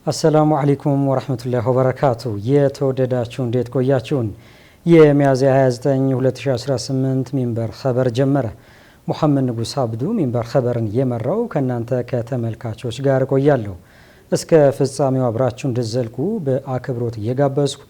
አሰላሙ አለይኩም ወራህመቱላሂ ወበረካቱ። የተወደዳችሁ እንዴት ቆያችሁን? የሚያዝያ 29 2018 ሚንበር ኸበር ጀመረ። ሙሐመድ ንጉስ አብዱ ሚንበር ኸበርን የመራው ከናንተ ከተመልካቾች ጋር ቆያለሁ። እስከ ፍጻሜው አብራችሁ እንድትዘልቁ በአክብሮት እየጋበዝኩ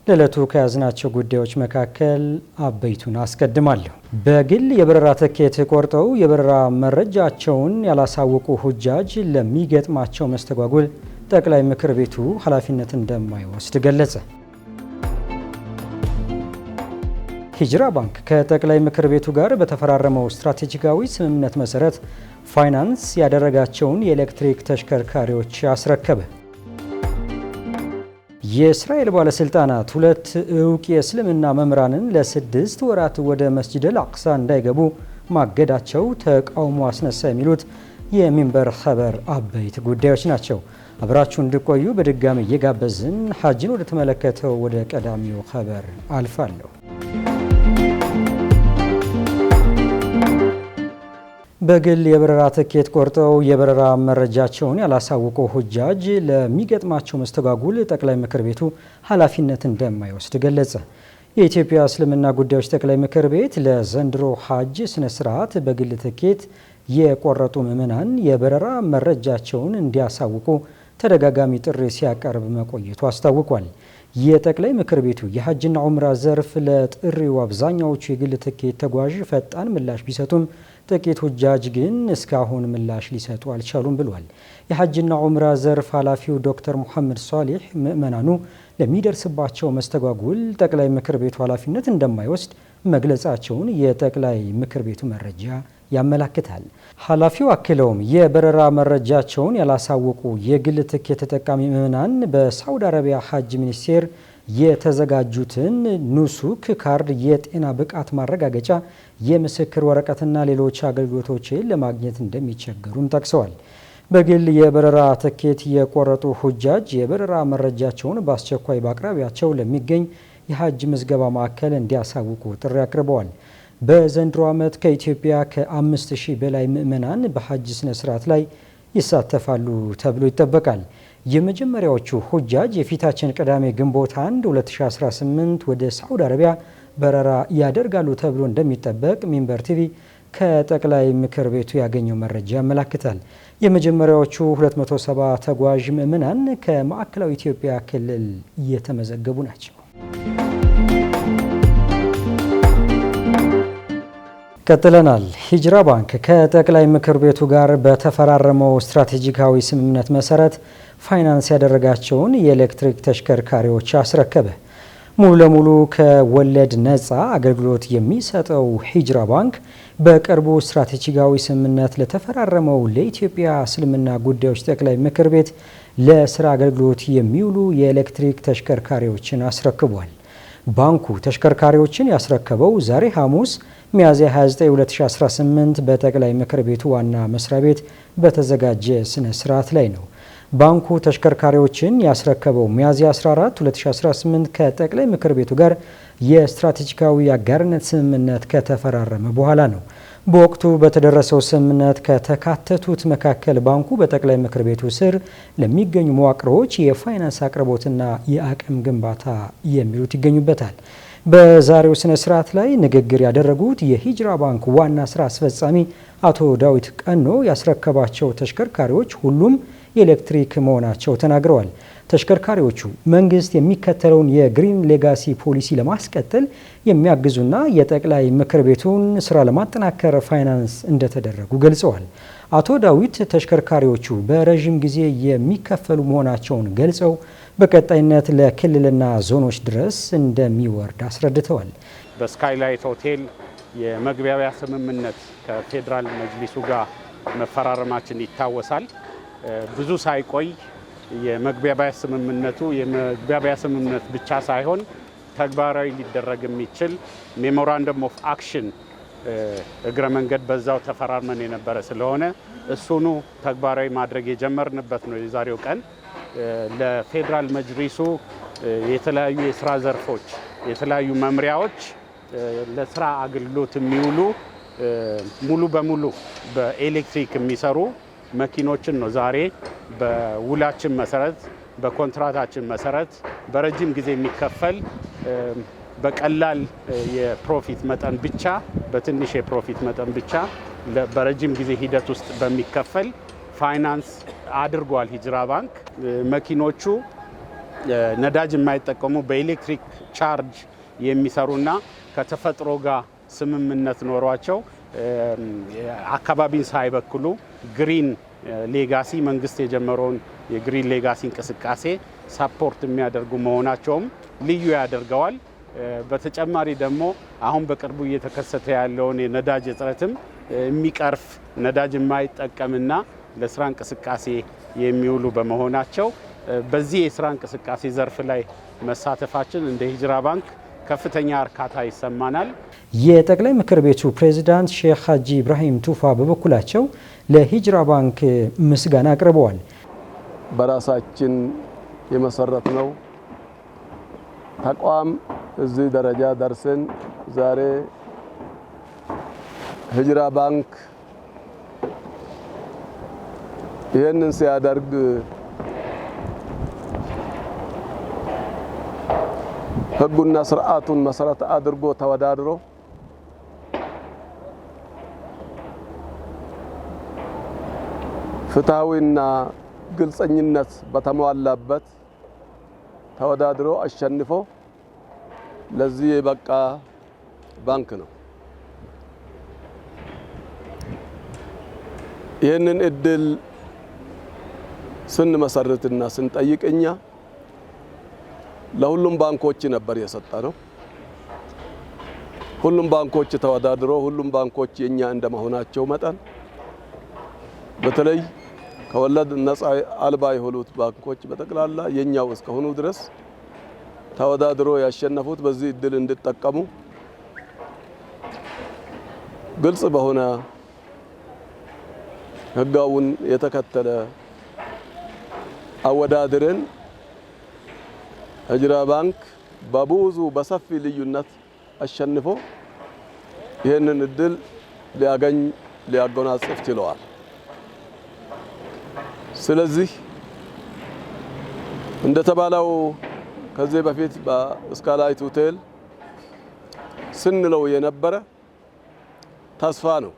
ለዕለቱ ከያዝናቸው ጉዳዮች መካከል አበይቱን አስቀድማለሁ። በግል የበረራ ትኬት ቆርጠው የበረራ መረጃቸውን ያላሳወቁ ሁጃጅ ለሚገጥማቸው መስተጓጎል ጠቅላይ ምክር ቤቱ ኃላፊነት እንደማይወስድ ገለጸ። ሂጅራ ባንክ ከጠቅላይ ምክር ቤቱ ጋር በተፈራረመው ስትራቴጂካዊ ስምምነት መሰረት ፋይናንስ ያደረጋቸውን የኤሌክትሪክ ተሽከርካሪዎች አስረከበ። የእስራኤል ባለስልጣናት ሁለት እውቅ የእስልምና መምህራንን ለ6 ወራት ወደ መስጂደል አቅሳ እንዳይገቡ ማገዳቸው ተቃውሞ አስነሳ። የሚሉት የሚንበር ኸበር አበይት ጉዳዮች ናቸው። አብራችሁ እንድቆዩ በድጋሚ እየጋበዝን ሐጅን ወደ ተመለከተው ወደ ቀዳሚው ኸበር አልፋለሁ። በግል የበረራ ትኬት ቆርጠው የበረራ መረጃቸውን ያላሳወቁ ሁጃጅ ለሚገጥማቸው መስተጓጉል ጠቅላይ ምክር ቤቱ ኃላፊነት እንደማይወስድ ገለጸ። የኢትዮጵያ እስልምና ጉዳዮች ጠቅላይ ምክር ቤት ለዘንድሮ ሐጅ ስነ ስርዓት በግል ትኬት የቆረጡ ምዕመናን የበረራ መረጃቸውን እንዲያሳውቁ ተደጋጋሚ ጥሪ ሲያቀርብ መቆየቱ አስታውቋል። የጠቅላይ ምክር ቤቱ የሐጅና ዑምራ ዘርፍ ለጥሪው አብዛኛዎቹ የግል ትኬት ተጓዥ ፈጣን ምላሽ ቢሰጡም ጥቂት ሁጃጅ ግን እስካሁን ምላሽ ሊሰጡ አልቻሉም ብሏል። የሐጅና ዑምራ ዘርፍ ኃላፊው ዶክተር ሙሐመድ ሷሊህ ምዕመናኑ ለሚደርስባቸው መስተጓጉል ጠቅላይ ምክር ቤቱ ኃላፊነት እንደማይወስድ መግለጻቸውን የጠቅላይ ምክር ቤቱ መረጃ ያመላክታል። ኃላፊው አክለውም የበረራ መረጃቸውን ያላሳወቁ የግል ትኬት ተጠቃሚ ምዕመናን በሳውዲ አረቢያ ሐጅ ሚኒስቴር የተዘጋጁትን ኑሱክ ካርድ፣ የጤና ብቃት ማረጋገጫ፣ የምስክር ወረቀትና ሌሎች አገልግሎቶችን ለማግኘት እንደሚቸገሩም ጠቅሰዋል። በግል የበረራ ትኬት የቆረጡ ሁጃጅ የበረራ መረጃቸውን በአስቸኳይ በአቅራቢያቸው ለሚገኝ የሐጅ ምዝገባ ማዕከል እንዲያሳውቁ ጥሪ አቅርበዋል። በዘንድሮ ዓመት ከኢትዮጵያ ከ5000 በላይ ምዕመናን በሐጅ ስነ ስርዓት ላይ ይሳተፋሉ ተብሎ ይጠበቃል። የመጀመሪያዎቹ ሁጃጅ የፊታችን ቅዳሜ ግንቦት 1 2018 ወደ ሳዑዲ አረቢያ በረራ ያደርጋሉ ተብሎ እንደሚጠበቅ ሚንበር ቲቪ ከጠቅላይ ምክር ቤቱ ያገኘው መረጃ ያመላክታል። የመጀመሪያዎቹ 270 ተጓዥ ምዕመናን ከማዕከላዊ ኢትዮጵያ ክልል እየተመዘገቡ ናቸው። ቀጥለናል። ሂጅራ ባንክ ከጠቅላይ ምክር ቤቱ ጋር በተፈራረመው ስትራቴጂካዊ ስምምነት መሰረት ፋይናንስ ያደረጋቸውን የኤሌክትሪክ ተሽከርካሪዎች አስረከበ። ሙሉ ለሙሉ ከወለድ ነፃ አገልግሎት የሚሰጠው ሂጅራ ባንክ በቅርቡ ስትራቴጂካዊ ስምምነት ለተፈራረመው ለኢትዮጵያ እስልምና ጉዳዮች ጠቅላይ ምክር ቤት ለስራ አገልግሎት የሚውሉ የኤሌክትሪክ ተሽከርካሪዎችን አስረክቧል። ባንኩ ተሽከርካሪዎችን ያስረከበው ዛሬ ሐሙስ ሚያዝያ 29 2018 በጠቅላይ ምክር ቤቱ ዋና መስሪያ ቤት በተዘጋጀ ስነ ስርዓት ላይ ነው። ባንኩ ተሽከርካሪዎችን ያስረከበው ሚያዝያ 14 2018 ከጠቅላይ ምክር ቤቱ ጋር የስትራቴጂካዊ አጋርነት ስምምነት ከተፈራረመ በኋላ ነው። በወቅቱ በተደረሰው ስምምነት ከተካተቱት መካከል ባንኩ በጠቅላይ ምክር ቤቱ ስር ለሚገኙ መዋቅሮች የፋይናንስ አቅርቦትና የአቅም ግንባታ የሚሉት ይገኙበታል። በዛሬው ስነ ስርዓት ላይ ንግግር ያደረጉት የሂጅራ ባንክ ዋና ስራ አስፈጻሚ አቶ ዳዊት ቀኖ ያስረከባቸው ተሽከርካሪዎች ሁሉም የኤሌክትሪክ መሆናቸው ተናግረዋል። ተሽከርካሪዎቹ መንግስት የሚከተለውን የግሪን ሌጋሲ ፖሊሲ ለማስቀጠል የሚያግዙና የጠቅላይ ምክር ቤቱን ስራ ለማጠናከር ፋይናንስ እንደተደረጉ ገልጸዋል። አቶ ዳዊት ተሽከርካሪዎቹ በረዥም ጊዜ የሚከፈሉ መሆናቸውን ገልጸው በቀጣይነት ለክልልና ዞኖች ድረስ እንደሚወርድ አስረድተዋል። በስካይላይት ሆቴል የመግባቢያ ስምምነት ከፌዴራል መጅሊሱ ጋር መፈራረማችን ይታወሳል። ብዙ ሳይቆይ የመግባቢያ ስምምነት ብቻ ሳይሆን ተግባራዊ ሊደረግ የሚችል ሜሞራንደም ኦፍ አክሽን እግረ መንገድ በዛው ተፈራርመን የነበረ ስለሆነ እሱኑ ተግባራዊ ማድረግ የጀመርንበት ነው የዛሬው ቀን። ለፌዴራል መጅሊሱ የተለያዩ የስራ ዘርፎች፣ የተለያዩ መምሪያዎች ለስራ አገልግሎት የሚውሉ ሙሉ በሙሉ በኤሌክትሪክ የሚሰሩ መኪኖችን ነው ዛሬ በውላችን መሰረት በኮንትራታችን መሰረት በረጅም ጊዜ የሚከፈል በቀላል የፕሮፊት መጠን ብቻ በትንሽ የፕሮፊት መጠን ብቻ በረጅም ጊዜ ሂደት ውስጥ በሚከፈል ፋይናንስ አድርጓል ሂጅራ ባንክ። መኪኖቹ ነዳጅ የማይጠቀሙ በኤሌክትሪክ ቻርጅ የሚሰሩና ከተፈጥሮ ጋር ስምምነት ኖሯቸው አካባቢን ሳይበክሉ ግሪን ሌጋሲ መንግስት የጀመረውን የግሪን ሌጋሲ እንቅስቃሴ ሳፖርት የሚያደርጉ መሆናቸውም ልዩ ያደርገዋል። በተጨማሪ ደግሞ አሁን በቅርቡ እየተከሰተ ያለውን የነዳጅ እጥረትም የሚቀርፍ ነዳጅ የማይጠቀምና ለስራ እንቅስቃሴ የሚውሉ በመሆናቸው በዚህ የስራ እንቅስቃሴ ዘርፍ ላይ መሳተፋችን እንደ ሂጅራ ባንክ ከፍተኛ እርካታ ይሰማናል። የጠቅላይ ምክር ቤቱ ፕሬዝዳንት ሼክ ሀጂ ኢብራሂም ቱፋ በበኩላቸው ለሂጅራ ባንክ ምስጋና አቅርበዋል። በራሳችን የመሰረት ነው ተቋም እዚህ ደረጃ ደርሰን ዛሬ ሂጅራ ባንክ ይህንን ሲያደርግ ህጉና ስርዓቱን መሰረት አድርጎ ተወዳድሮ ፍትሃዊና ግልጸኝነት በተሟላበት ተወዳድሮ አሸንፎ ለዚህ የበቃ ባንክ ነው። ይህንን እድል ስንመሰርትና ስንጠይቅኛ ለሁሉም ባንኮች ነበር የሰጠነው። ሁሉም ባንኮች ተወዳድሮ ሁሉም ባንኮች የኛ እንደመሆናቸው መጠን በተለይ ከወለድ ነፃ አልባ የሆኑት ባንኮች በጠቅላላ የኛው እስከሆኑ ድረስ ተወዳድሮ ያሸነፉት በዚህ እድል እንድጠቀሙ ግልጽ በሆነ ህጋውን የተከተለ አወዳድረን ሂጅራ ባንክ በብዙ በሰፊ ልዩነት አሸንፎ ይህንን እድል ሊያጎናጽፍ ችለዋል። ስለዚህ እንደተባለው ከዚህ በፊት በስካይላይት ሆቴል ስንለው የነበረ ተስፋ ነው።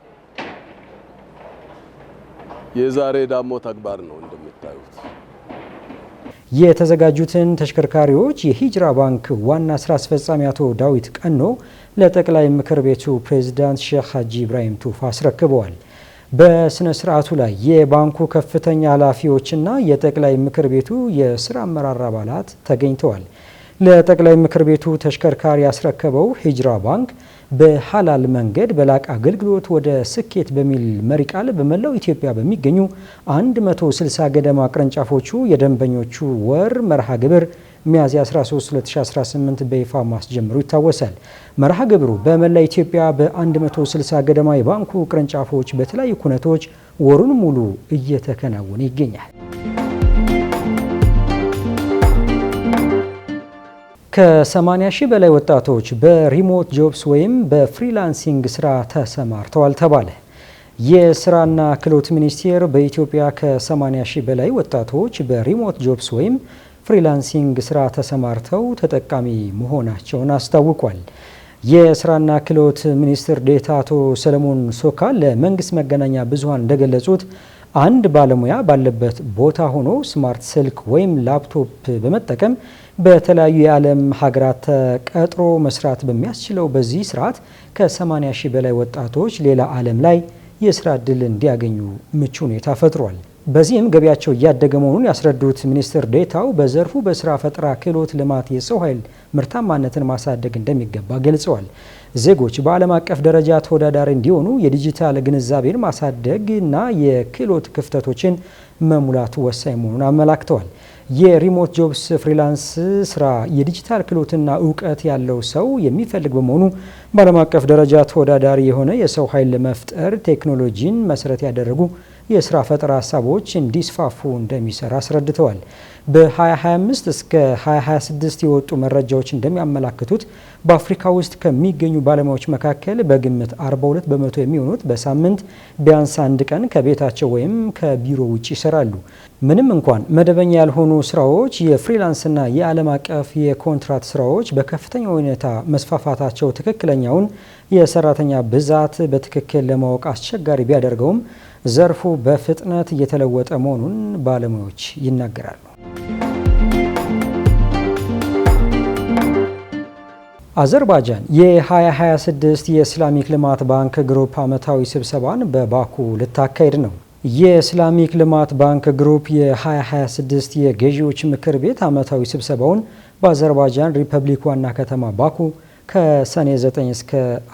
የዛሬ ዳሞ ተግባር ነው። እንደምታዩት የተዘጋጁትን ተሽከርካሪዎች የሂጅራ ባንክ ዋና ስራ አስፈጻሚ አቶ ዳዊት ቀኖ ለጠቅላይ ምክር ቤቱ ፕሬዝዳንት ሼክ ሀጂ ኢብራሂም ቱፋ አስረክበዋል። በስነ ስርዓቱ ላይ የባንኩ ከፍተኛ ኃላፊዎችና የጠቅላይ ምክር ቤቱ የስራ አመራር አባላት ተገኝተዋል። ለጠቅላይ ምክር ቤቱ ተሽከርካሪ ያስረከበው ሂጅራ ባንክ በሐላል መንገድ በላቅ አገልግሎት ወደ ስኬት በሚል መሪ ቃል በመላው ኢትዮጵያ በሚገኙ 160 ገደማ ቅርንጫፎቹ የደንበኞቹ ወር መርሃ ግብር ሚያዝያ 13 2018 በይፋ ማስጀመሩ ይታወሳል። መርሃ ግብሩ በመላ ኢትዮጵያ በ160 ገደማ የባንኩ ቅርንጫፎች በተለያዩ ኩነቶች ወሩን ሙሉ እየተከናወነ ይገኛል። ከ80 ሺህ በላይ ወጣቶች በሪሞት ጆብስ ወይም በፍሪላንሲንግ ስራ ተሰማርተዋል ተባለ። የስራና ክህሎት ሚኒስቴር በኢትዮጵያ ከ80 ሺህ በላይ ወጣቶች በሪሞት ጆብስ ወይም ፍሪላንሲንግ ስራ ተሰማርተው ተጠቃሚ መሆናቸውን አስታውቋል። የስራና ክህሎት ሚኒስትር ዴኤታ አቶ ሰለሞን ሶካ ለመንግስት መገናኛ ብዙሃን እንደገለጹት አንድ ባለሙያ ባለበት ቦታ ሆኖ ስማርት ስልክ ወይም ላፕቶፕ በመጠቀም በተለያዩ የዓለም ሀገራት ተቀጥሮ መስራት በሚያስችለው በዚህ ስርዓት ከ80 ሺህ በላይ ወጣቶች ሌላ ዓለም ላይ የስራ ዕድል እንዲያገኙ ምቹ ሁኔታ ፈጥሯል። በዚህም ገቢያቸው እያደገ መሆኑን ያስረዱት ሚኒስትር ዴኤታው በዘርፉ በስራ ፈጠራ ክህሎት ልማት የሰው ኃይል ምርታማነትን ማሳደግ እንደሚገባ ገልጸዋል። ዜጎች በዓለም አቀፍ ደረጃ ተወዳዳሪ እንዲሆኑ የዲጂታል ግንዛቤን ማሳደግ እና የክህሎት ክፍተቶችን መሙላት ወሳኝ መሆኑን አመላክተዋል። የሪሞት ጆብስ ፍሪላንስ ስራ የዲጂታል ክህሎትና እውቀት ያለው ሰው የሚፈልግ በመሆኑ በዓለም አቀፍ ደረጃ ተወዳዳሪ የሆነ የሰው ኃይል ለመፍጠር ቴክኖሎጂን መሰረት ያደረጉ የስራ ፈጠራ ሀሳቦች እንዲስፋፉ እንደሚሰራ አስረድተዋል። በ2025 እስከ 2026 የወጡ መረጃዎች እንደሚያመላክቱት በአፍሪካ ውስጥ ከሚገኙ ባለሙያዎች መካከል በግምት 42 በመቶ የሚሆኑት በሳምንት ቢያንስ አንድ ቀን ከቤታቸው ወይም ከቢሮ ውጭ ይሰራሉ። ምንም እንኳን መደበኛ ያልሆኑ ስራዎች፣ የፍሪላንስና የዓለም አቀፍ የኮንትራት ስራዎች በከፍተኛ ሁኔታ መስፋፋታቸው ትክክለኛውን የሰራተኛ ብዛት በትክክል ለማወቅ አስቸጋሪ ቢያደርገውም ዘርፉ በፍጥነት እየተለወጠ መሆኑን ባለሙያዎች ይናገራሉ። አዘርባይጃን የ2026 የኢስላሚክ ልማት ባንክ ግሩፕ ዓመታዊ ስብሰባን በባኩ ልታካሄድ ነው። የኢስላሚክ ልማት ባንክ ግሩፕ የ2026 የገዢዎች ምክር ቤት ዓመታዊ ስብሰባውን በአዘርባይጃን ሪፐብሊክ ዋና ከተማ ባኩ ከሰኔ 9 እስከ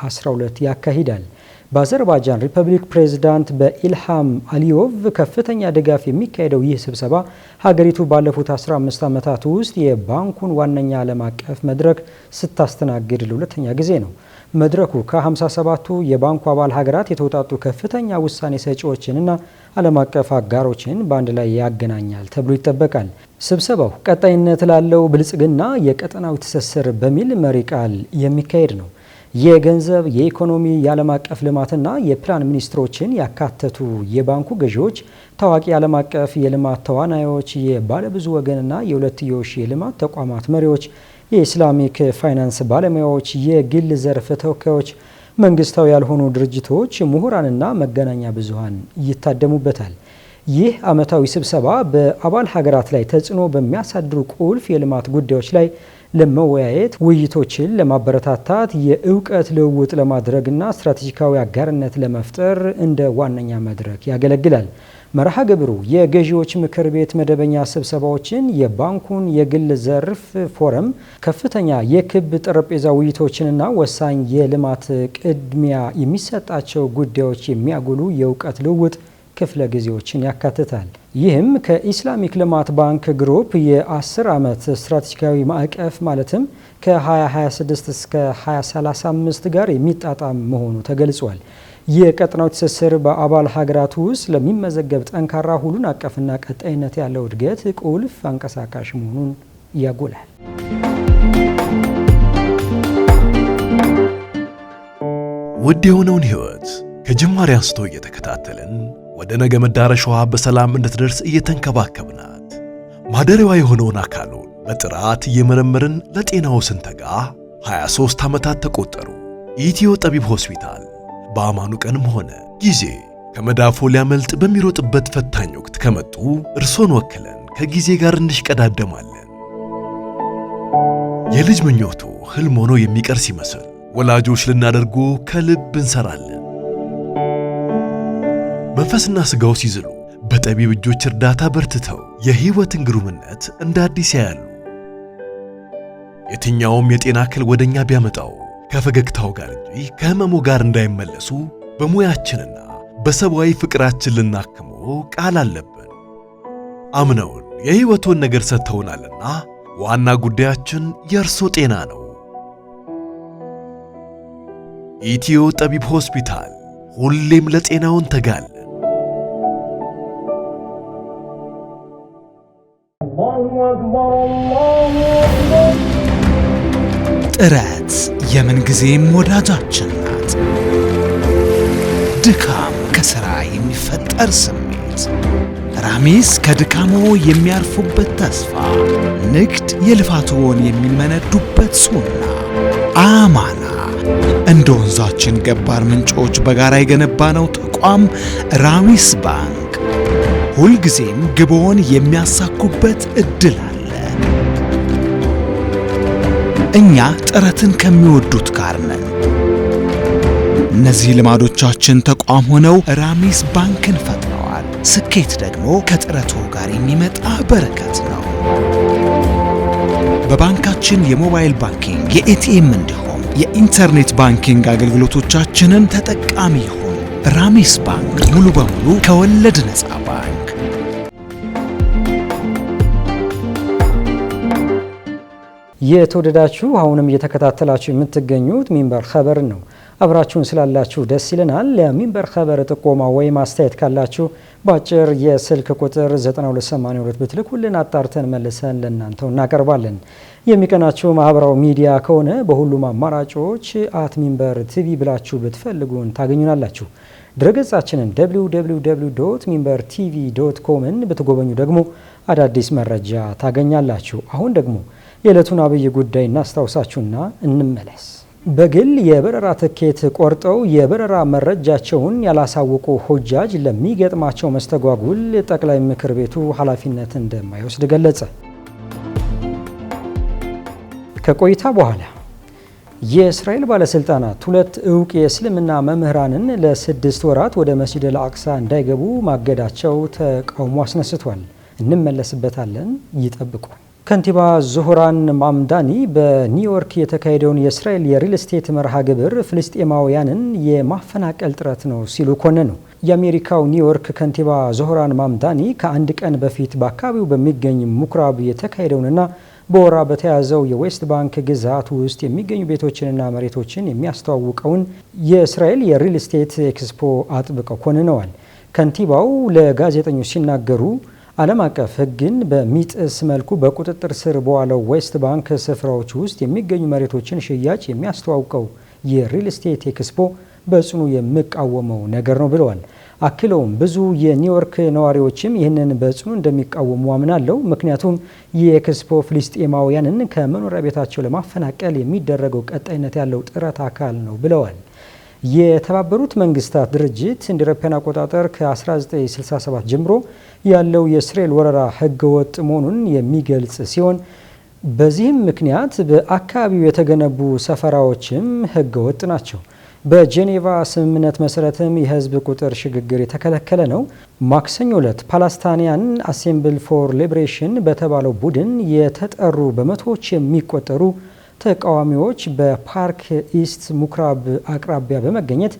12 ያካሂዳል። በአዘርባይጃን ሪፐብሊክ ፕሬዝዳንት በኢልሃም አሊዮቭ ከፍተኛ ድጋፍ የሚካሄደው ይህ ስብሰባ ሀገሪቱ ባለፉት 15 ዓመታት ውስጥ የባንኩን ዋነኛ ዓለም አቀፍ መድረክ ስታስተናግድ ለሁለተኛ ጊዜ ነው። መድረኩ ከ57ቱ የባንኩ አባል ሀገራት የተውጣጡ ከፍተኛ ውሳኔ ሰጪዎችንና ዓለም አቀፍ አጋሮችን በአንድ ላይ ያገናኛል ተብሎ ይጠበቃል። ስብሰባው ቀጣይነት ላለው ብልጽግና የቀጠናዊ ትስስር በሚል መሪ ቃል የሚካሄድ ነው። የገንዘብ፣ የኢኮኖሚ፣ የዓለም አቀፍ ልማትና የፕላን ሚኒስትሮችን ያካተቱ የባንኩ ገዢዎች፣ ታዋቂ ዓለም አቀፍ የልማት ተዋናዮች፣ የባለብዙ ወገንና የሁለትዮሽ የልማት ተቋማት መሪዎች፣ የኢስላሚክ ፋይናንስ ባለሙያዎች፣ የግል ዘርፍ ተወካዮች፣ መንግስታዊ ያልሆኑ ድርጅቶች፣ ምሁራንና መገናኛ ብዙሃን ይታደሙበታል። ይህ ዓመታዊ ስብሰባ በአባል ሀገራት ላይ ተጽዕኖ በሚያሳድሩ ቁልፍ የልማት ጉዳዮች ላይ ለመወያየት፣ ውይይቶችን ለማበረታታት፣ የእውቀት ልውውጥ ለማድረግና ስትራቴጂካዊ አጋርነት ለመፍጠር እንደ ዋነኛ መድረክ ያገለግላል። መርሃ ግብሩ የገዢዎች ምክር ቤት መደበኛ ስብሰባዎችን፣ የባንኩን የግል ዘርፍ ፎረም፣ ከፍተኛ የክብ ጠረጴዛ ውይይቶችንና ወሳኝ የልማት ቅድሚያ የሚሰጣቸው ጉዳዮች የሚያጎሉ የእውቀት ልውውጥ ክፍለ ጊዜዎችን ያካትታል። ይህም ከኢስላሚክ ልማት ባንክ ግሩፕ የ10 ዓመት ስትራቴጂካዊ ማዕቀፍ ማለትም ከ2026 እስከ 2035 ጋር የሚጣጣም መሆኑ ተገልጿል። የቀጠናው ትስስር በአባል ሀገራት ውስጥ ለሚመዘገብ ጠንካራ ሁሉን አቀፍና ቀጣይነት ያለው እድገት ቁልፍ አንቀሳቃሽ መሆኑን ያጎላል። ውድ የሆነውን ህይወት ከጅማሬ አንስቶ እየተከታተልን ወደ ነገ መዳረሻዋ በሰላም እንድትደርስ እየተንከባከብናት ማደሪያዋ የሆነውን አካሉን በጥራት እየመረመርን ለጤናው ስንተጋ 23 ዓመታት ተቆጠሩ። ኢትዮ ጠቢብ ሆስፒታል በአማኑ ቀንም ሆነ ጊዜ ከመዳፎ ሊያመልጥ በሚሮጥበት ፈታኝ ወቅት ከመጡ እርሶን ወክለን ከጊዜ ጋር እንሽቀዳደማለን። የልጅ ምኞቱ ህልም ሆኖ የሚቀር ሲመስል ወላጆች ልናደርጉ ከልብ እንሰራለን። መንፈስና ስጋው ሲዝሉ በጠቢብ እጆች እርዳታ በርትተው የህይወትን ግሩምነት እንደ አዲስ ያያሉ። የትኛውም የጤና እክል ወደኛ ቢያመጣው ከፈገግታው ጋር እንጂ ከህመሙ ጋር እንዳይመለሱ በሙያችንና በሰብአዊ ፍቅራችን ልናክሞ ቃል አለብን። አምነውን የህይወቱን ነገር ሰጥተውናልና ዋና ጉዳያችን የእርሶ ጤና ነው። ኢትዮ ጠቢብ ሆስፒታል ሁሌም ለጤናው እንተጋለን። ጥረት የምንጊዜም ወዳጃችን ናት። ድካም ከሥራ የሚፈጠር ስሜት፣ ራሚስ ከድካሞ የሚያርፉበት ተስፋ፣ ንግድ የልፋትዎን የሚመነዱበት ሱና፣ አማና እንደ ወንዛችን ገባር ምንጮች በጋራ የገነባነው ተቋም ራሚስ ባንክ ሁልጊዜም ግቦን የሚያሳኩበት እድል አለ። እኛ ጥረትን ከሚወዱት ጋር ነን። እነዚህ ልማዶቻችን ተቋም ሆነው ራሚስ ባንክን ፈጥረዋል። ስኬት ደግሞ ከጥረቱ ጋር የሚመጣ በረከት ነው። በባንካችን የሞባይል ባንኪንግ፣ የኤቲኤም እንዲሁም የኢንተርኔት ባንኪንግ አገልግሎቶቻችንን ተጠቃሚ ይሁኑ። ራሚስ ባንክ ሙሉ በሙሉ ከወለድ ነፃ ባንክ። የተወደዳችሁ አሁንም እየተከታተላችሁ የምትገኙት ሚንበር ኸበር ነው። አብራችሁን ስላላችሁ ደስ ይለናል። ለሚንበር ኸበር ጥቆማ ወይም አስተያየት ካላችሁ በአጭር የስልክ ቁጥር 9282 ብትልኩልን አጣርተን መልሰን ለእናንተው እናቀርባለን። የሚቀናችሁ ማህበራዊ ሚዲያ ከሆነ በሁሉም አማራጮች @ሚንበር ቲቪ ብላችሁ ብትፈልጉን ታገኙናላችሁ። ድረገጻችንን www.minbertv.comን ብትጎበኙ ደግሞ አዳዲስ መረጃ ታገኛላችሁ። አሁን ደግሞ የዕለቱን አብይ ጉዳይ እናስታውሳችሁና እንመለስ። በግል የበረራ ትኬት ቆርጠው የበረራ መረጃቸውን ያላሳወቁ ሁጃጅ ለሚገጥማቸው መስተጓጉል ጠቅላይ ምክር ቤቱ ኃላፊነት እንደማይወስድ ገለጸ። ከቆይታ በኋላ የእስራኤል ባለስልጣናት 2 እውቅ የእስልምና መምህራንን ለ6 ወራት ወደ መስጂድ አልአቅሳ እንዳይገቡ ማገዳቸው ተቃውሞ አስነስቷል። እንመለስበታለን፣ ይጠብቁ። ከንቲባ ዙሁራን ማምዳኒ በኒውዮርክ የተካሄደውን የእስራኤል የሪል ስቴት መርሃ ግብር ፍልስጤማውያንን የማፈናቀል ጥረት ነው ሲሉ ኮነኑ። የአሜሪካው ኒውዮርክ ከንቲባ ዙሁራን ማምዳኒ ከአንድ ቀን በፊት በአካባቢው በሚገኝ ምኩራብ የተካሄደውንና በወራ በተያዘው የዌስት ባንክ ግዛት ውስጥ የሚገኙ ቤቶችንና መሬቶችን የሚያስተዋውቀውን የእስራኤል የሪል ስቴት ኤክስፖ አጥብቀው ኮንነዋል። ከንቲባው ለጋዜጠኞች ሲናገሩ ዓለም አቀፍ ሕግን በሚጥስ መልኩ በቁጥጥር ስር በዋለው ዌስት ባንክ ስፍራዎች ውስጥ የሚገኙ መሬቶችን ሽያጭ የሚያስተዋውቀው የሪል ስቴት ኤክስፖ በጽኑ የሚቃወመው ነገር ነው ብለዋል። አክለውም ብዙ የኒውዮርክ ነዋሪዎችም ይህንን በጽኑ እንደሚቃወሙ አምናለሁ፣ ምክንያቱም የኤክስፖ ፍልስጤማውያንን ከመኖሪያ ቤታቸው ለማፈናቀል የሚደረገው ቀጣይነት ያለው ጥረት አካል ነው ብለዋል። የተባበሩት መንግስታት ድርጅት እንደ አውሮፓውያን አቆጣጠር ከ1967 ጀምሮ ያለው የእስራኤል ወረራ ህገወጥ መሆኑን የሚገልጽ ሲሆን በዚህም ምክንያት በአካባቢው የተገነቡ ሰፈራዎችም ህገወጥ ናቸው። በጄኔቫ ስምምነት መሰረትም የህዝብ ቁጥር ሽግግር የተከለከለ ነው። ማክሰኞ ዕለት ፓለስታኒያን አሴምብል ፎር ሊበሬሽን በተባለው ቡድን የተጠሩ በመቶዎች የሚቆጠሩ ተቃዋሚዎች በፓርክ ኢስት ምኩራብ አቅራቢያ በመገኘት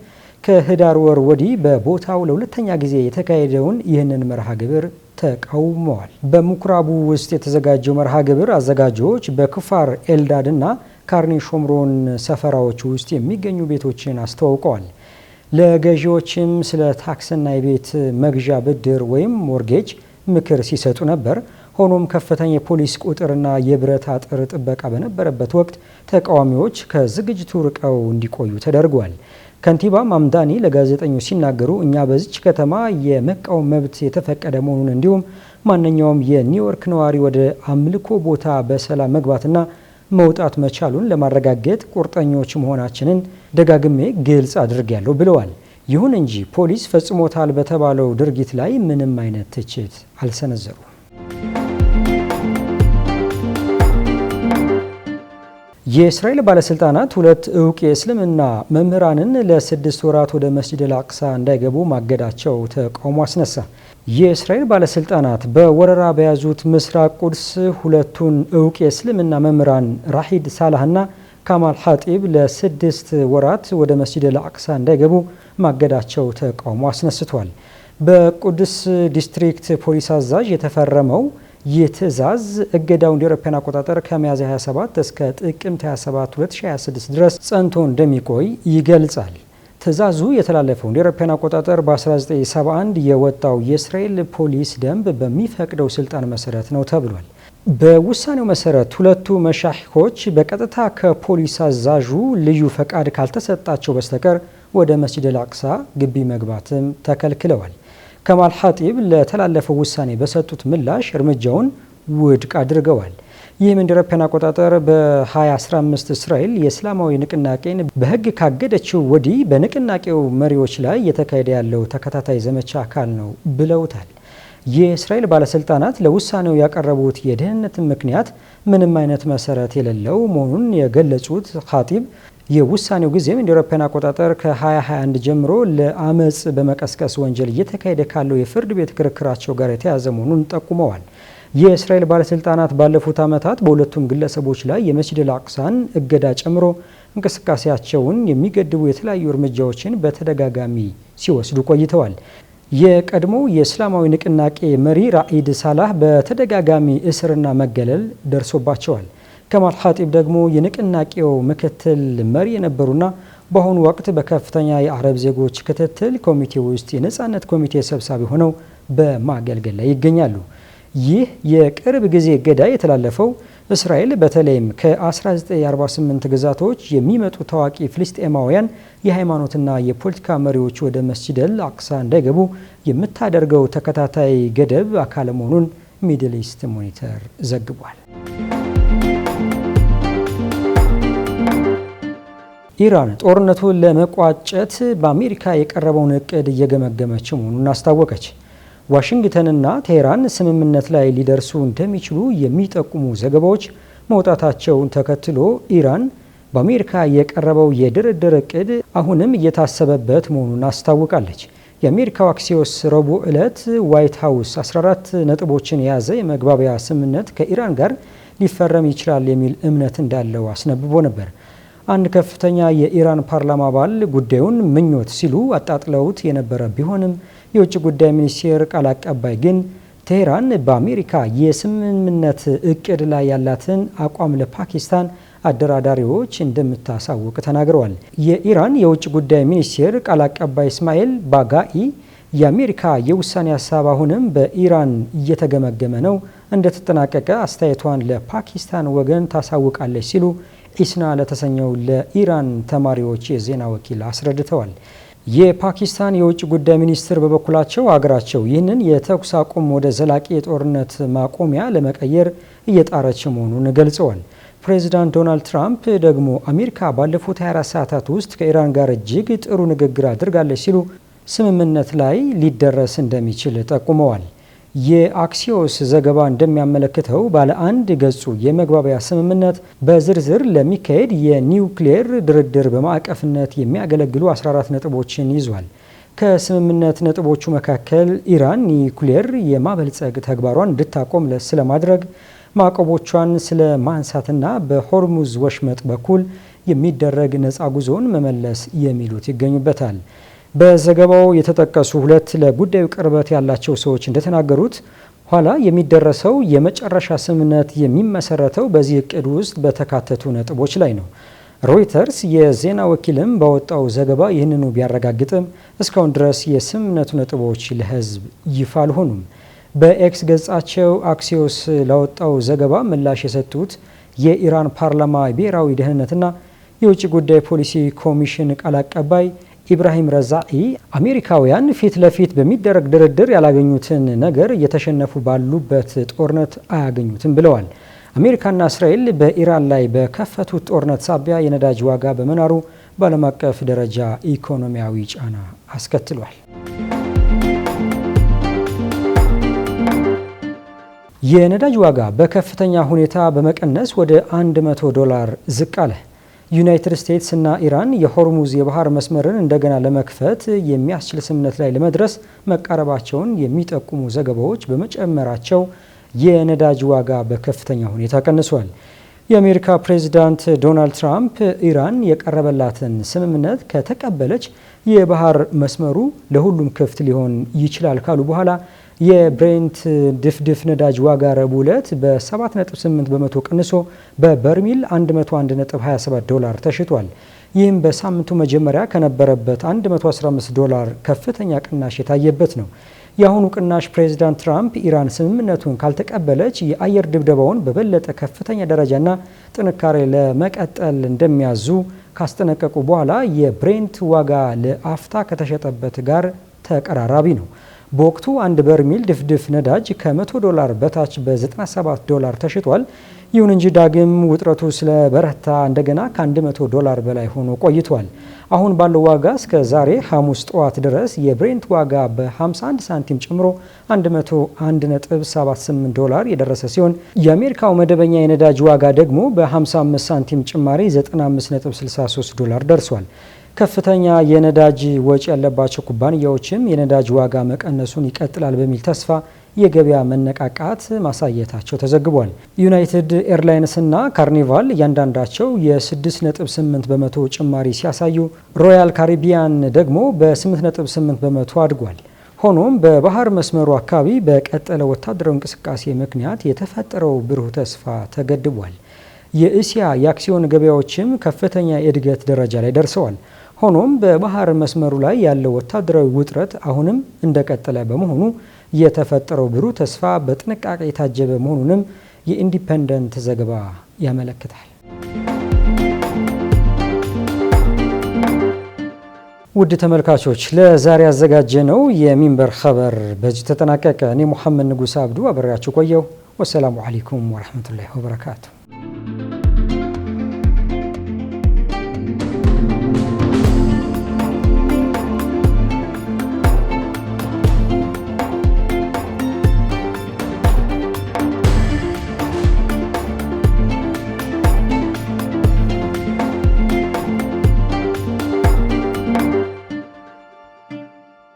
ከህዳር ወር ወዲህ በቦታው ለሁለተኛ ጊዜ የተካሄደውን ይህንን መርሃ ግብር ተቃውመዋል። በምኩራቡ ውስጥ የተዘጋጀው መርሃ ግብር አዘጋጆች በክፋር ኤልዳድ እና ካርኒ ሾምሮን ሰፈራዎች ውስጥ የሚገኙ ቤቶችን አስተዋውቀዋል። ለገዢዎችም ስለ ታክስና የቤት መግዣ ብድር ወይም ሞርጌጅ ምክር ሲሰጡ ነበር። ሆኖም ከፍተኛ የፖሊስ ቁጥርና የብረት አጥር ጥበቃ በነበረበት ወቅት ተቃዋሚዎች ከዝግጅቱ ርቀው እንዲቆዩ ተደርጓል። ከንቲባ ማምዳኒ ለጋዜጠኞች ሲናገሩ እኛ በዚች ከተማ የመቃወም መብት የተፈቀደ መሆኑን እንዲሁም ማንኛውም የኒውዮርክ ነዋሪ ወደ አምልኮ ቦታ በሰላም መግባትና መውጣት መቻሉን ለማረጋገጥ ቁርጠኞች መሆናችንን ደጋግሜ ግልጽ አድርጌያለሁ ብለዋል። ይሁን እንጂ ፖሊስ ፈጽሞታል በተባለው ድርጊት ላይ ምንም አይነት ትችት አልሰነዘሩም። የእስራኤል ባለስልጣናት 2 እውቅ የእስልምና መምህራንን ለ6 ወራት ወደ መስጂድ አልአቅሳ እንዳይገቡ ማገዳቸው ተቃውሞ አስነሳ። የእስራኤል ባለስልጣናት በወረራ በያዙት ምስራቅ ቁድስ 2ቱን እውቅ የእስልምና መምህራን ራሂድ ሳላህና ካማል ሀጢብ ለ6 ወራት ወደ መስጂድ አልአቅሳ እንዳይገቡ ማገዳቸው ተቃውሞ አስነስቷል። በቁድስ ዲስትሪክት ፖሊስ አዛዥ የተፈረመው ይህ ትዕዛዝ እገዳው እንደ አውሮፓውያን አቆጣጠር ከሚያዝያ 27 እስከ ጥቅምት 27 2026 ድረስ ጸንቶ እንደሚቆይ ይገልጻል። ትዕዛዙ የተላለፈው እንደ አውሮፓውያን አቆጣጠር በ1971 የወጣው የእስራኤል ፖሊስ ደንብ በሚፈቅደው ስልጣን መሰረት ነው ተብሏል። በውሳኔው መሰረት 2ቱ መሻሂኮች በቀጥታ ከፖሊስ አዛዡ ልዩ ፈቃድ ካልተሰጣቸው በስተቀር ወደ መስጂድ አልአቅሳ ግቢ መግባትም ተከልክለዋል። ከማል ሀጢብ ለተላለፈው ውሳኔ በሰጡት ምላሽ እርምጃውን ውድቅ አድርገዋል። ይህም እንደ አውሮፓውያን አቆጣጠር በ2015 እስራኤል የእስላማዊ ንቅናቄን በሕግ ካገደችው ወዲህ በንቅናቄው መሪዎች ላይ እየተካሄደ ያለው ተከታታይ ዘመቻ አካል ነው ብለውታል። የእስራኤል ባለስልጣናት ለውሳኔው ያቀረቡት የደህንነት ምክንያት ምንም አይነት መሰረት የሌለው መሆኑን የገለጹት ሀጢብ የውሳኔው ጊዜም እንደ አውሮፓውያን አቆጣጠር ከ2021 ጀምሮ ለአመፅ በመቀስቀስ ወንጀል እየተካሄደ ካለው የፍርድ ቤት ክርክራቸው ጋር የተያዘ መሆኑን ጠቁመዋል። የእስራኤል ባለስልጣናት ባለፉት ዓመታት በሁለቱም ግለሰቦች ላይ የመስጂድ አልአቅሳን እገዳ ጨምሮ እንቅስቃሴያቸውን የሚገድቡ የተለያዩ እርምጃዎችን በተደጋጋሚ ሲወስዱ ቆይተዋል። የቀድሞው የእስላማዊ ንቅናቄ መሪ ራኢድ ሳላህ በተደጋጋሚ እስርና መገለል ደርሶባቸዋል። ከማል ሀጢብ ደግሞ የንቅናቄው ምክትል መሪ የነበሩና በአሁኑ ወቅት በከፍተኛ የአረብ ዜጎች ክትትል ኮሚቴ ውስጥ የነጻነት ኮሚቴ ሰብሳቢ ሆነው በማገልገል ላይ ይገኛሉ። ይህ የቅርብ ጊዜ እገዳ የተላለፈው እስራኤል በተለይም ከ1948 ግዛቶች የሚመጡ ታዋቂ ፍልስጤማውያን የሃይማኖትና የፖለቲካ መሪዎች ወደ መስጂደል አቅሳ እንዳይገቡ የምታደርገው ተከታታይ ገደብ አካል መሆኑን ሚድል ኢስት ሞኒተር ዘግቧል። ኢራን ጦርነቱን ለመቋጨት በአሜሪካ የቀረበውን እቅድ እየገመገመች መሆኑን አስታወቀች። ዋሽንግተንና ቴህራን ስምምነት ላይ ሊደርሱ እንደሚችሉ የሚጠቁሙ ዘገባዎች መውጣታቸውን ተከትሎ ኢራን በአሜሪካ የቀረበው የድርድር እቅድ አሁንም እየታሰበበት መሆኑን አስታውቃለች። የአሜሪካው አክሲዮስ ረቡዕ ዕለት ዋይት ሀውስ 14 ነጥቦችን የያዘ የመግባቢያ ስምምነት ከኢራን ጋር ሊፈረም ይችላል የሚል እምነት እንዳለው አስነብቦ ነበር። አንድ ከፍተኛ የኢራን ፓርላማ አባል ጉዳዩን ምኞት ሲሉ አጣጥለውት የነበረ ቢሆንም የውጭ ጉዳይ ሚኒስቴር ቃል አቀባይ ግን ቴህራን በአሜሪካ የስምምነት እቅድ ላይ ያላትን አቋም ለፓኪስታን አደራዳሪዎች እንደምታሳውቅ ተናግረዋል። የኢራን የውጭ ጉዳይ ሚኒስቴር ቃል አቀባይ እስማኤል ባጋኢ የአሜሪካ የውሳኔ ሀሳብ አሁንም በኢራን እየተገመገመ ነው፣ እንደተጠናቀቀ አስተያየቷን ለፓኪስታን ወገን ታሳውቃለች ሲሉ ኢስና ለተሰኘው ለኢራን ተማሪዎች የዜና ወኪል አስረድተዋል። የፓኪስታን የውጭ ጉዳይ ሚኒስትር በበኩላቸው አገራቸው ይህንን የተኩስ አቁም ወደ ዘላቂ የጦርነት ማቆሚያ ለመቀየር እየጣረች መሆኑን ገልጸዋል። ፕሬዚዳንት ዶናልድ ትራምፕ ደግሞ አሜሪካ ባለፉት 24 ሰዓታት ውስጥ ከኢራን ጋር እጅግ ጥሩ ንግግር አድርጋለች ሲሉ ስምምነት ላይ ሊደረስ እንደሚችል ጠቁመዋል። የአክሲዮስ ዘገባ እንደሚያመለክተው ባለ አንድ ገጹ የመግባቢያ ስምምነት በዝርዝር ለሚካሄድ የኒውክሌር ድርድር በማዕቀፍነት የሚያገለግሉ 14 ነጥቦችን ይዟል። ከስምምነት ነጥቦቹ መካከል ኢራን ኒውክሌር የማበልጸግ ተግባሯን እንድታቆም ስለማድረግ፣ ማዕቀቦቿን ስለ ማንሳትና በሆርሙዝ ወሽመጥ በኩል የሚደረግ ነፃ ጉዞን መመለስ የሚሉት ይገኙበታል። በዘገባው የተጠቀሱ ሁለት ለጉዳዩ ቅርበት ያላቸው ሰዎች እንደተናገሩት ኋላ የሚደረሰው የመጨረሻ ስምምነት የሚመሰረተው በዚህ እቅድ ውስጥ በተካተቱ ነጥቦች ላይ ነው። ሮይተርስ የዜና ወኪልም ባወጣው ዘገባ ይህንኑ ቢያረጋግጥም እስካሁን ድረስ የስምምነቱ ነጥቦች ለሕዝብ ይፋ አልሆኑም። በኤክስ ገጻቸው አክሲዮስ ላወጣው ዘገባ ምላሽ የሰጡት የኢራን ፓርላማ ብሔራዊ ደህንነትና የውጭ ጉዳይ ፖሊሲ ኮሚሽን ቃል አቀባይ ኢብራሂም ረዛኢ አሜሪካውያን ፊት ለፊት በሚደረግ ድርድር ያላገኙትን ነገር እየተሸነፉ ባሉበት ጦርነት አያገኙትም ብለዋል። አሜሪካና እስራኤል በኢራን ላይ በከፈቱት ጦርነት ሳቢያ የነዳጅ ዋጋ በመናሩ በዓለም አቀፍ ደረጃ ኢኮኖሚያዊ ጫና አስከትሏል። የነዳጅ ዋጋ በከፍተኛ ሁኔታ በመቀነስ ወደ $100 ዝቅ አለ። ዩናይትድ ስቴትስ እና ኢራን የሆርሙዝ የባህር መስመርን እንደገና ለመክፈት የሚያስችል ስምምነት ላይ ለመድረስ መቃረባቸውን የሚጠቁሙ ዘገባዎች በመጨመራቸው የነዳጅ ዋጋ በከፍተኛ ሁኔታ ቀንሷል። የአሜሪካ ፕሬዚዳንት ዶናልድ ትራምፕ ኢራን የቀረበላትን ስምምነት ከተቀበለች የባህር መስመሩ ለሁሉም ክፍት ሊሆን ይችላል ካሉ በኋላ የብሬንት ድፍድፍ ነዳጅ ዋጋ ረቡዕ ዕለት በ7.8 በመቶ ቀንሶ በበርሚል $101.27 ተሽጧል። ይህም በሳምንቱ መጀመሪያ ከነበረበት $115 ከፍተኛ ቅናሽ የታየበት ነው። የአሁኑ ቅናሽ ፕሬዚዳንት ትራምፕ ኢራን ስምምነቱን ካልተቀበለች የአየር ድብደባውን በበለጠ ከፍተኛ ደረጃና ጥንካሬ ለመቀጠል እንደሚያዙ ካስጠነቀቁ በኋላ የብሬንት ዋጋ ለአፍታ ከተሸጠበት ጋር ተቀራራቢ ነው። በወቅቱ አንድ በርሚል ድፍድፍ ነዳጅ ከ$100 በታች በ$97 ተሽጧል። ይሁን እንጂ ዳግም ውጥረቱ ስለበረታ እንደገና ከ$100 በላይ ሆኖ ቆይቷል። አሁን ባለው ዋጋ እስከ ዛሬ ሐሙስ ጠዋት ድረስ የብሬንት ዋጋ በ51 ሳንቲም ጨምሮ $101.78 የደረሰ ሲሆን የአሜሪካው መደበኛ የነዳጅ ዋጋ ደግሞ በ55 ሳንቲም ጭማሪ $95.63 ደርሷል። ከፍተኛ የነዳጅ ወጪ ያለባቸው ኩባንያዎችም የነዳጅ ዋጋ መቀነሱን ይቀጥላል በሚል ተስፋ የገበያ መነቃቃት ማሳየታቸው ተዘግቧል። ዩናይትድ ኤርላይንስ እና ካርኒቫል እያንዳንዳቸው የ6.8 በመቶ ጭማሪ ሲያሳዩ ሮያል ካሪቢያን ደግሞ በ8.8 በመቶ አድጓል። ሆኖም በባህር መስመሩ አካባቢ በቀጠለ ወታደራዊ እንቅስቃሴ ምክንያት የተፈጠረው ብሩህ ተስፋ ተገድቧል። የእስያ የአክሲዮን ገበያዎችም ከፍተኛ የእድገት ደረጃ ላይ ደርሰዋል። ሆኖም በባህር መስመሩ ላይ ያለው ወታደራዊ ውጥረት አሁንም እንደቀጠለ በመሆኑ የተፈጠረው ብሩህ ተስፋ በጥንቃቄ የታጀበ መሆኑንም የኢንዲፔንደንት ዘገባ ያመለክታል። ውድ ተመልካቾች ለዛሬ ያዘጋጀነው የሚንበር ኸበር በዚህ ተጠናቀቀ። እኔ ሙሐመድ ንጉስ አብዱ አብሬያችሁ ቆየው። ወሰላሙ አለይኩም ወራህመቱላሂ ወበረካቱ።